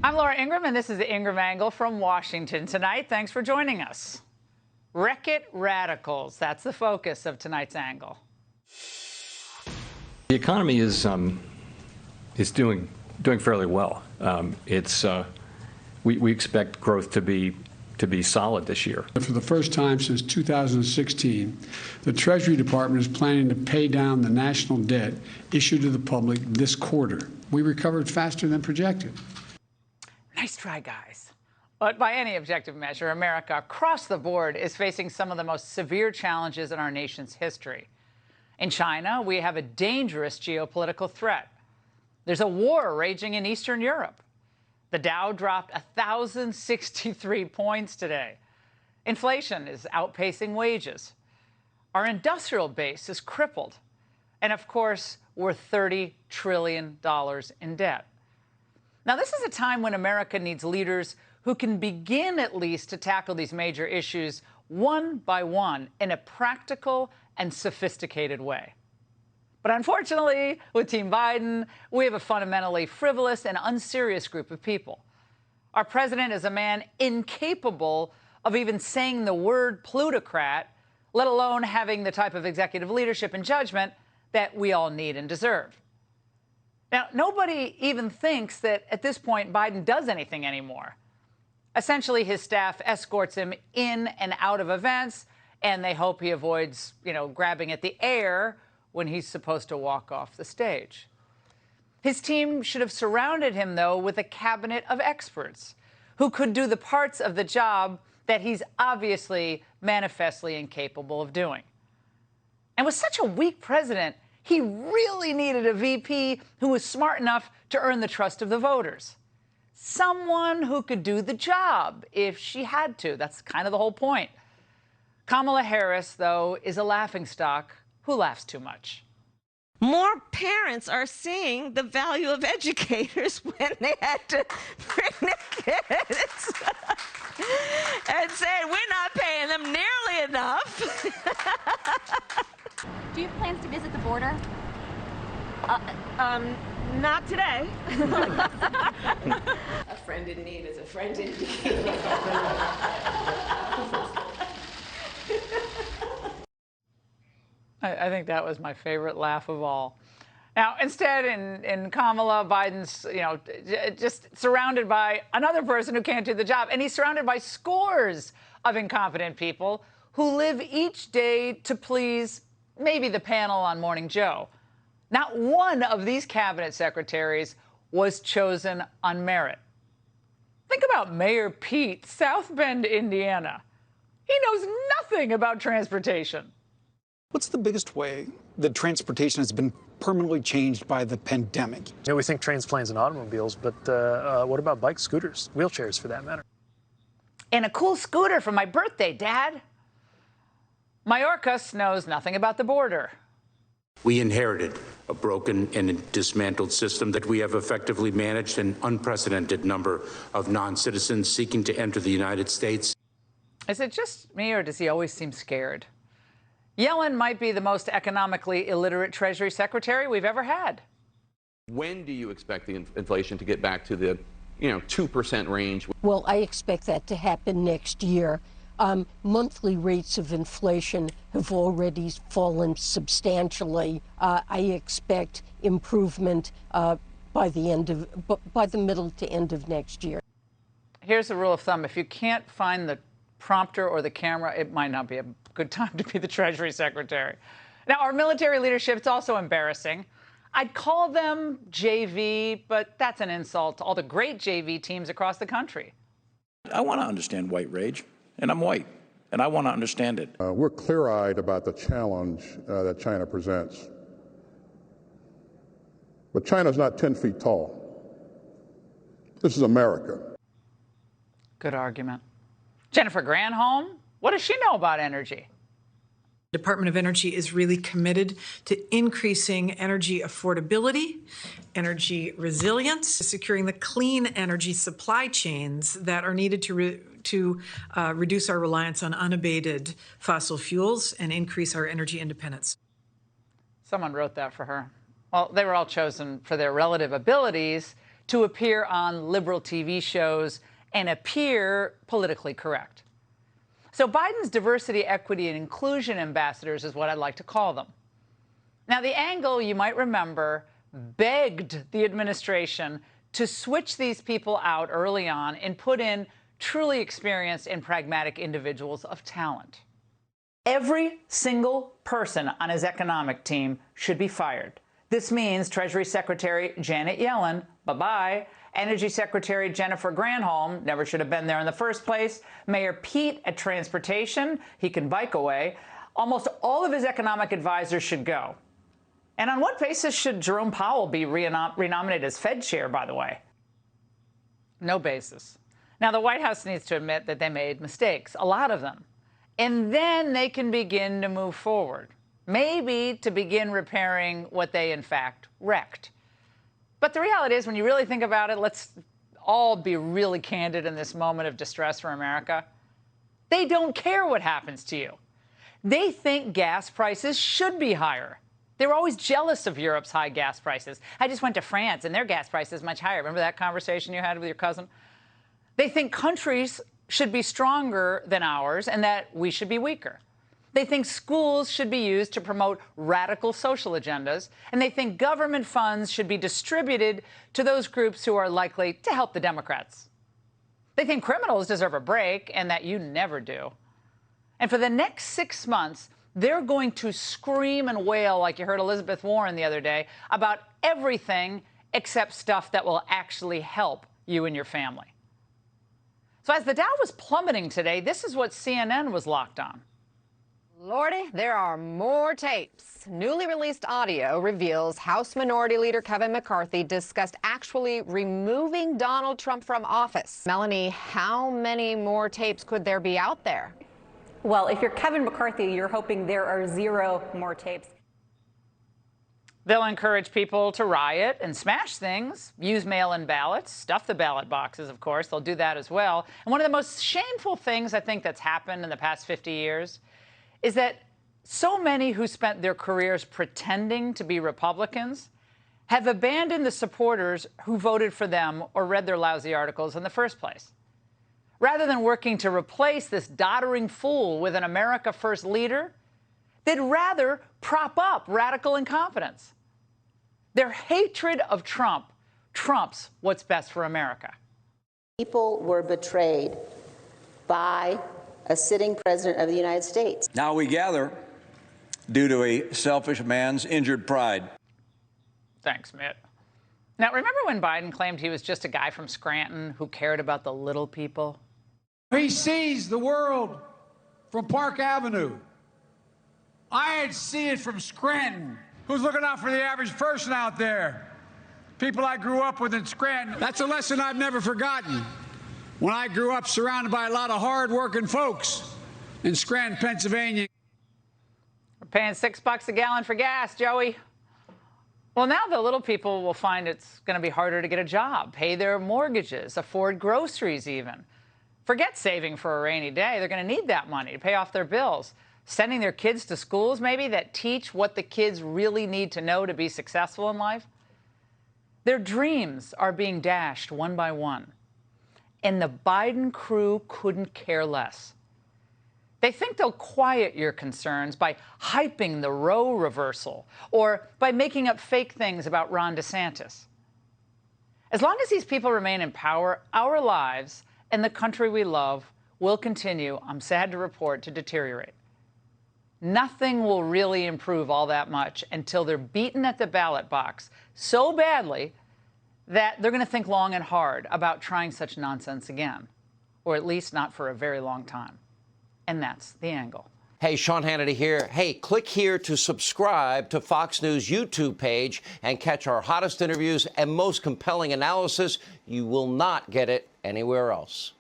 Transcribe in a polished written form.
I'm Laura Ingraham, and this is the Ingraham Angle from Washington tonight. Thanks for joining us. Wreck-It radicals. That's the focus of tonight's angle. The economy is doing fairly well. We expect growth to be solid this year. For the first time since 2016, the Treasury Department is planning to pay down the national debt issued to the public this quarter. We recovered faster than projected. Nice try, guys. But by any objective measure, America across the board is facing some of the most severe challenges in our nation's history. In China, we have a dangerous geopolitical threat. There's a war raging in Eastern Europe. The Dow dropped 1,063 points today. Inflation is outpacing wages. Our industrial base is crippled. And of course, we're $30 trillion in debt. Now, this is a time when America needs leaders who can begin at least to tackle these major issues one by one in a practical and sophisticated way. But unfortunately, with Team Biden, we have a fundamentally frivolous and unserious group of people. Our president is a man incapable of even saying the word plutocrat, let alone having the type of executive leadership and judgment that we all need and deserve. Now, nobody even thinks that at this point Biden does anything anymore. Essentially, his staff escorts him in and out of events, and they hope he avoids, grabbing at the air when he's supposed to walk off the stage. His team should have surrounded him, though, with a cabinet of experts who could do the parts of the job that he's obviously manifestly incapable of doing. And with such a weak president, he really needed a VP who was smart enough to earn the trust of the voters. Someone who could do the job if she had to. That's kind of the whole point. Kamala Harris, though, is a laughingstock who laughs too much. More parents are seeing the value of educators when they had to bring their kids and said, we're not paying them nearly enough. Do you have plans to visit the border? Not today. A friend in need is a friend in need. I think that was my favorite laugh of all. Now, instead, in Kamala, Biden's, just surrounded by another person who can't do the job. And he's surrounded by scores of incompetent people who live each day to please maybe the panel on Morning Joe. Not one of these cabinet secretaries was chosen on merit. Think about Mayor Pete, South Bend, Indiana. He knows nothing about transportation. What's the biggest way that transportation has been permanently changed by the pandemic? We think trains, planes, and automobiles, but what about bikes, scooters, wheelchairs for that matter? And a cool scooter for my birthday, Dad. Mayorkas knows nothing about the border. We inherited a broken and dismantled system that we have effectively managed an unprecedented number of non-citizens seeking to enter the United States. Is it just me, or does he always seem scared? Yellen might be the most economically illiterate Treasury Secretary we've ever had. When do you expect the inflation to get back to the 2% range? Well, I expect that to happen next year. Monthly rates of inflation have already fallen substantially. I expect improvement by the middle to end of next year. Here's a rule of thumb. If you can't find the prompter or the camera, it might not be a good time to be the Treasury Secretary. Now, our military leadership is also embarrassing. I'd call them JV, but that's an insult to all the great JV teams across the country. I want to understand white rage, and I'm white, and I want to understand it. We're clear-eyed about the challenge that China presents. But China's not 10 feet tall. This is America. Good argument. Jennifer Granholm, what does she know about energy? The Department of Energy is really committed to increasing energy affordability, energy resilience, securing the clean energy supply chains that are needed to reduce our reliance on unabated fossil fuels and increase our energy independence. Someone wrote that for her. Well, they were all chosen for their relative abilities to appear on liberal TV shows and appear politically correct. So Biden's diversity, equity, and inclusion ambassadors is what I'd like to call them. Now, the angle, you might remember, begged the administration to switch these people out early on and put in truly experienced and pragmatic individuals of talent. Every single person on his economic team should be fired. This means Treasury Secretary Janet Yellen, bye-bye, Energy Secretary Jennifer Granholm, never should have been there in the first place, Mayor Pete at Transportation, he can bike away. Almost all of his economic advisors should go. And on what basis should Jerome Powell be renominated as Fed chair, by the way? No basis. Now, the White House needs to admit that they made mistakes, a lot of them. And then they can begin to move forward, maybe to begin repairing what they, in fact, wrecked. But the reality is, when you really think about it, let's all be really candid in this moment of distress for America. They don't care what happens to you. They think gas prices should be higher. They were always jealous of Europe's high gas prices. I just went to France, and their gas price is much higher. Remember that conversation you had with your cousin? They think countries should be stronger than ours and that we should be weaker. They think schools should be used to promote radical social agendas, and they think government funds should be distributed to those groups who are likely to help the Democrats. They think criminals deserve a break, and that you never do. And for the next 6 months, they're going to scream and wail, like you heard Elizabeth Warren the other day, about everything except stuff that will actually help you and your family. So as the Dow was plummeting today, this is what CNN was locked on. Lordy, there are more tapes. Newly released audio reveals House Minority Leader Kevin McCarthy discussed actually removing Donald Trump from office. Melanie, how many more tapes could there be out there? Well, if you're Kevin McCarthy, you're hoping there are 0 more tapes. They'll encourage people to riot and smash things, use mail-in ballots, stuff the ballot boxes, of course. They'll do that as well. And one of the most shameful things I think that's happened in the past 50 years is that so many who spent their careers pretending to be Republicans have abandoned the supporters who voted for them or read their lousy articles in the first place. Rather than working to replace this doddering fool with an America First leader, they'd rather prop up radical incompetence. Their hatred of Trump trumps what's best for America. People were betrayed by a sitting president of the United States. Now we gather due to a selfish man's injured pride. Thanks, Mitt. Now, remember when Biden claimed he was just a guy from Scranton who cared about the little people? He sees the world from Park Avenue. I'd see it from Scranton. Who's looking out for the average person out there? People I grew up with in Scranton. That's a lesson I've never forgotten. When I grew up surrounded by a lot of hard-working folks in Scranton, Pennsylvania. We're paying $6 a gallon for gas, Joey. Well, now the little people will find it's going to be harder to get a job, pay their mortgages, afford groceries even. Forget saving for a rainy day. They're going to need that money to pay off their bills. Sending their kids to schools, maybe, that teach what the kids really need to know to be successful in life. Their dreams are being dashed one by one. And the Biden crew couldn't care less. They think they'll quiet your concerns by hyping the Roe reversal or by making up fake things about Ron DeSantis. As long as these people remain in power, our lives and the country we love will continue, I'm sad to report, to deteriorate. Nothing will really improve all that much until they're beaten at the ballot box so badly that they're going to think long and hard about trying such nonsense again, or at least not for a very long time. And that's the angle. Hey, Sean Hannity here. Hey, click here to subscribe to Fox News YouTube page and catch our hottest interviews and most compelling analysis. You will not get it anywhere else.